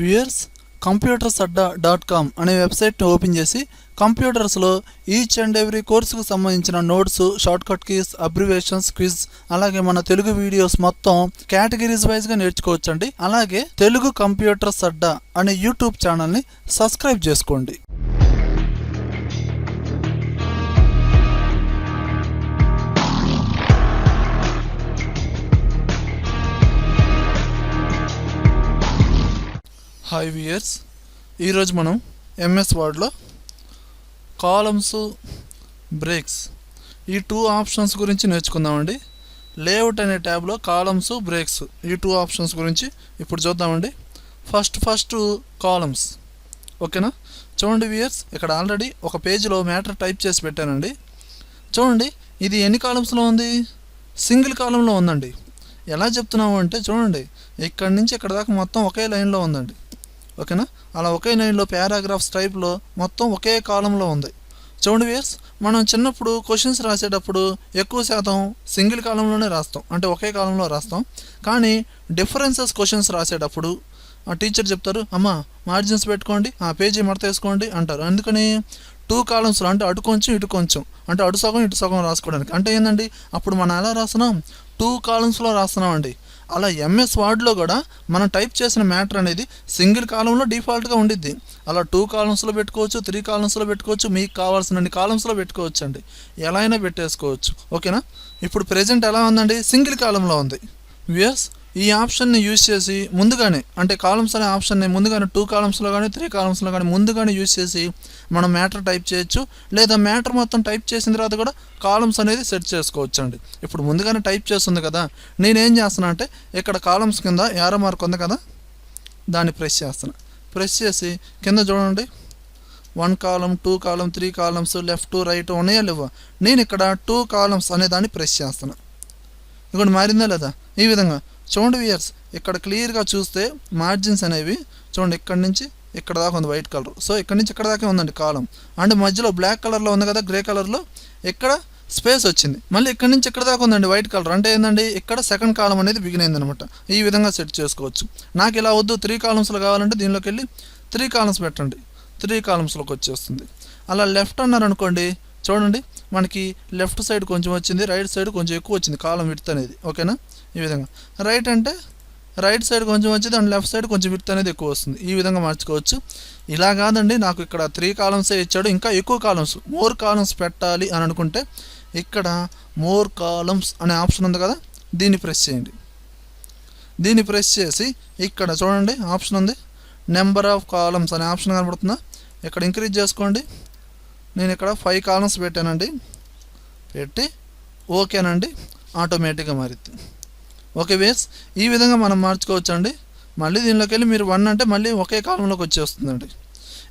Viewers computersadda.com అనే వెబ్సైట్ని open చేసి కంప్యూటర్స్లో ఈచ్ అండ్ ఎవ్రీ కోర్సుకు సంబంధించిన notes, shortcut keys, abbreviations, quiz, అలాగే మన తెలుగు వీడియోస్ మొత్తం కేటగిరీస్ వైజ్గా నేర్చుకోవచ్చండి. అలాగే తెలుగు కంప్యూటర్స్ అడ్డా అనే యూట్యూబ్ ఛానల్ని సబ్స్క్రైబ్ చేసుకోండి. హాయ్ వ్యూయర్స్, ఈరోజు మనం ఎంఎస్ వర్డ్లో కాలమ్స్, బ్రేక్స్ ఈ టూ ఆప్షన్స్ గురించి నేర్చుకుందామండి. లేఅవుట్ అనే ట్యాబ్లో కాలమ్స్, బ్రేక్స్ ఈ టూ ఆప్షన్స్ గురించి ఇప్పుడు చూద్దామండి. ఫస్ట్ కాలమ్స్, ఓకేనా? చూడండి వ్యూయర్స్, ఇక్కడ ఆల్రెడీ ఒక పేజీలో మ్యాటర్ టైప్ చేసి పెట్టానండి. చూడండి, ఇది ఎన్ని కాలమ్స్లో ఉంది? సింగిల్ కాలంలో ఉందండి. ఎలా చెప్తున్నాము అంటే చూడండి, ఇక్కడి నుంచి ఇక్కడ దాకా మొత్తం ఒకే లైన్లో ఉందండి, ఓకేనా? అలా ఒకే లైన్లో పారాగ్రాఫ్స్ టైప్లో మొత్తం ఒకే కాలంలో ఉంది. చూడండి వ్యూయర్స్, మనం చిన్నప్పుడు క్వశ్చన్స్ రాసేటప్పుడు ఎక్కువ శాతం సింగిల్ కాలంలోనే రాస్తాం, అంటే ఒకే కాలంలో రాస్తాం. కానీ డిఫరెన్సెస్ క్వశ్చన్స్ రాసేటప్పుడు ఆ టీచర్ చెప్తారు, అమ్మ మార్జిన్స్ పెట్టుకోండి, ఆ పేజీ మడత వేసుకోండి అంటారు. అందుకని టూ కాలమ్స్లో, అంటే అటు కొంచెం ఇటు కొంచెం, అంటే అటు సగం ఇటు సగం రాసుకోవడానికి. అంటే ఏంటండి, అప్పుడు మనం ఎలా రాస్తున్నాం? టూ కాలమ్స్లో రాస్తున్నాం అండి. అలా ఎంఎస్ వర్డ్లో కూడా మనం టైప్ చేసిన మ్యాటర్ అనేది సింగిల్ కాలంలో డిఫాల్ట్గా ఉండిద్ది. అలా టూ కాలమ్స్లో పెట్టుకోవచ్చు, త్రీ కాలమ్స్లో పెట్టుకోవచ్చు, మీకు కావాల్సిన కాలమ్స్లో పెట్టుకోవచ్చు అండి. ఎలా అయినా పెట్టేసుకోవచ్చు, ఓకేనా? ఇప్పుడు ప్రెజెంట్ ఎలా ఉందండి? సింగిల్ కాలంలో ఉంది. వ్యూయర్స్, ఈ ఆప్షన్ని యూజ్ చేసి ముందుగానే, అంటే కాలమ్స్ అనే ఆప్షన్ని ముందుగానే టూ కాలమ్స్లో కానీ త్రీ కాలమ్స్లో కానీ ముందుగానే యూజ్ చేసి మనం మ్యాటర్ టైప్ చేయొచ్చు. లేదా మ్యాటర్ మొత్తం టైప్ చేసిన తర్వాత కూడా కాలమ్స్ అనేది సెట్ చేసుకోవచ్చు అండి. ఇప్పుడు ముందుగానే టైప్ చేస్తుంది కదా, నేనేం చేస్తున్నా అంటే ఇక్కడ కాలమ్స్ కింద యారో మార్క్ ఉంది కదా, దాన్ని ప్రెస్ చేస్తున్నా. ప్రెస్ చేసి కింద చూడండి, 1 కాలం, 2 కాలం, 3 కాలమ్స్, లెఫ్ట్ రైట్ ఉన్నాయా లేవా? నేను ఇక్కడ 2 కాలమ్స్ అనే దాన్ని ప్రెస్ చేస్తున్నా. ఇక్కడ మారిందా లేదా? ఈ విధంగా చూడండి వ్యూయర్స్, ఇక్కడ క్లియర్గా చూస్తే మార్జిన్స్ అనేవి చూడండి, ఇక్కడ నుంచి ఇక్కడ దాకా ఉంది వైట్ కలర్. సో ఇక్కడ నుంచి ఇక్కడ దాకా ఉందండి కాలం. అండ్ మధ్యలో బ్లాక్ కలర్లో ఉంది కదా, గ్రే కలర్లో ఇక్కడ స్పేస్ వచ్చింది. మళ్ళీ ఇక్కడ నుంచి ఇక్కడ దాకా ఉందండి వైట్ కలర్. అంటే ఏంటండి, ఇక్కడ సెకండ్ కాలం అనేది బిగిన్ అయింది అనమాట. ఈ విధంగా సెట్ చేసుకోవచ్చు. నాకు ఇలా వద్దు, 3 కాలమ్స్లో కావాలంటే దీనిలోకి వెళ్ళి 3 కాలమ్స్ పెట్టండి, 3 కాలమ్స్లోకి వచ్చేస్తుంది. అలా లెఫ్ట్ అన్నారు అనుకోండి, చూడండి మనకి లెఫ్ట్ సైడ్ కొంచెం వచ్చింది, రైట్ సైడ్ కొంచెం ఎక్కువ వచ్చింది కాలం విడ్త్ అనేది, ఓకేనా? ఈ విధంగా రైట్ అంటే రైట్ సైడ్ కొంచెం వచ్చింది, అండ్ లెఫ్ట్ సైడ్ కొంచెం విడ్త్ అనేది ఎక్కువ వస్తుంది. ఈ విధంగా మార్చుకోవచ్చు. ఇలా కాదండి, నాకు ఇక్కడ 3 కాలమ్సే ఇచ్చాడు, ఇంకా ఎక్కువ కాలమ్స్, మోర్ కాలమ్స్ పెట్టాలి అని అనుకుంటే ఇక్కడ మోర్ కాలమ్స్ అనే ఆప్షన్ ఉంది కదా, దీన్ని ప్రెస్ చేయండి. దీన్ని ప్రెస్ చేసి ఇక్కడ చూడండి ఆప్షన్ ఉంది, నెంబర్ ఆఫ్ కాలమ్స్ అనే ఆప్షన్ కనబడుతుందా? ఇక్కడ ఇంక్రీజ్ చేసుకోండి. నేను ఇక్కడ 5 కాలమ్స్ పెట్టానండి, పెట్టి ఓకేనండి, ఆటోమేటిక్గా మారింది. ఓకే వేస్, ఈ విధంగా మనం మార్చుకోవచ్చు అండి. మళ్ళీ దీనిలోకి వెళ్ళి మీరు 1 అంటే మళ్ళీ ఒకే కాలంలోకి వచ్చేస్తుందండి.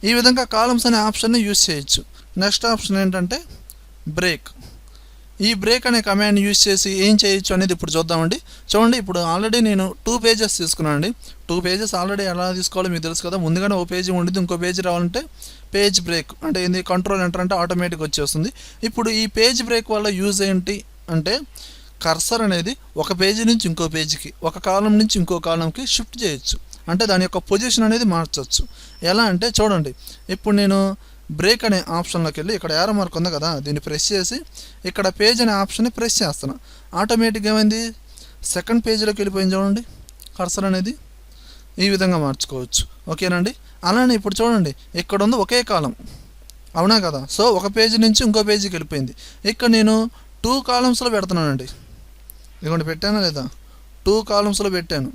ఈ విధంగా కాలమ్స్ అనే ఆప్షన్ని యూజ్ చేయొచ్చు. నెక్స్ట్ ఆప్షన్ ఏంటంటే బ్రేక్. ఈ బ్రేక్ అనే కమాండ్ యూజ్ చేసి ఏం చేయొచ్చు అనేది ఇప్పుడు చూద్దామండి. చూడండి, ఇప్పుడు ఆల్రెడీ నేను 2 పేజెస్ తీసుకున్నాను అండి. 2 పేజెస్ ఆల్రెడీ ఎలా తీసుకోవాలో మీకు తెలుసు కదా. ముందుగానే ఓ పేజీ ఉండిద్ది, ఇంకో పేజీ రావాలంటే పేజ్ బ్రేక్ అంటే ఏంది, కంట్రోల్ ఎంటర్ అంటే ఆటోమేటిక్ వచ్చేస్తుంది. ఇప్పుడు ఈ పేజ్ బ్రేక్ వల్ల యూజ్ ఏంటి అంటే, కర్సర్ అనేది ఒక పేజీ నుంచి ఇంకో పేజీకి, ఒక కాలం నుంచి ఇంకో కాలంకి షిఫ్ట్ చేయొచ్చు. అంటే దాని యొక్క పొజిషన్ అనేది మార్చవచ్చు. ఎలా అంటే చూడండి, ఇప్పుడు నేను బ్రేక్ అనే ఆప్షన్లోకి వెళ్ళి ఇక్కడ యారో మార్క్ ఉంది కదా, దీన్ని ప్రెస్ చేసి ఇక్కడ పేజ్ అనే ఆప్షన్ని ప్రెస్ చేస్తున్నా. ఆటోమేటిక్గా ఏమైంది, సెకండ్ పేజీలోకి వెళ్ళిపోయింది చూడండి కర్సర్ అనేది. ఈ విధంగా మార్చుకోవచ్చు, ఓకేనండి? అలానే ఇప్పుడు చూడండి, ఇక్కడ ఉంది ఒకే కాలం, అవునా కదా? సో ఒక పేజీ నుంచి ఇంకో పేజీకి వెళ్ళిపోయింది. ఇక్కడ నేను 2 కాలమ్స్లో పెడుతున్నానండి. ఇదిగోండి పెట్టానా లేదా? 2 కాలమ్స్లో పెట్టాను.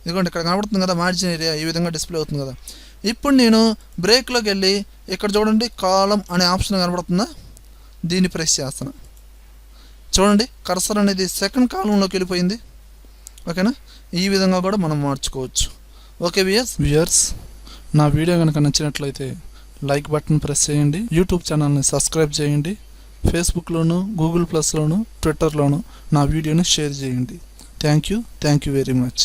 ఇదిగోండి ఇక్కడ కనబడుతుంది కదా మార్జిన్ ఏరియా, ఈ విధంగా డిస్ప్లే అవుతుంది కదా. ఇప్పుడు నేను బ్రేక్లోకి వెళ్ళి ఇక్కడ చూడండి కాలం అనే ఆప్షన్ కనబడుతుందా, దీన్ని ప్రెస్ చేస్తున్నా. చూడండి కర్సర్ అనేది సెకండ్ కాలంలోకి వెళ్ళిపోయింది, ఓకేనా? ఈ విధంగా కూడా మనం మార్చుకోవచ్చు. ఓకే వ్యూయర్స్, నా వీడియో కనుక నచ్చినట్లయితే లైక్ బటన్ ప్రెస్ చేయండి, యూట్యూబ్ ఛానల్ని సబ్స్క్రైబ్ చేయండి, ఫేస్బుక్లోను, గూగుల్ ప్లస్లోను, ట్విట్టర్లోను నా వీడియోని షేర్ చేయండి. Thank you very much.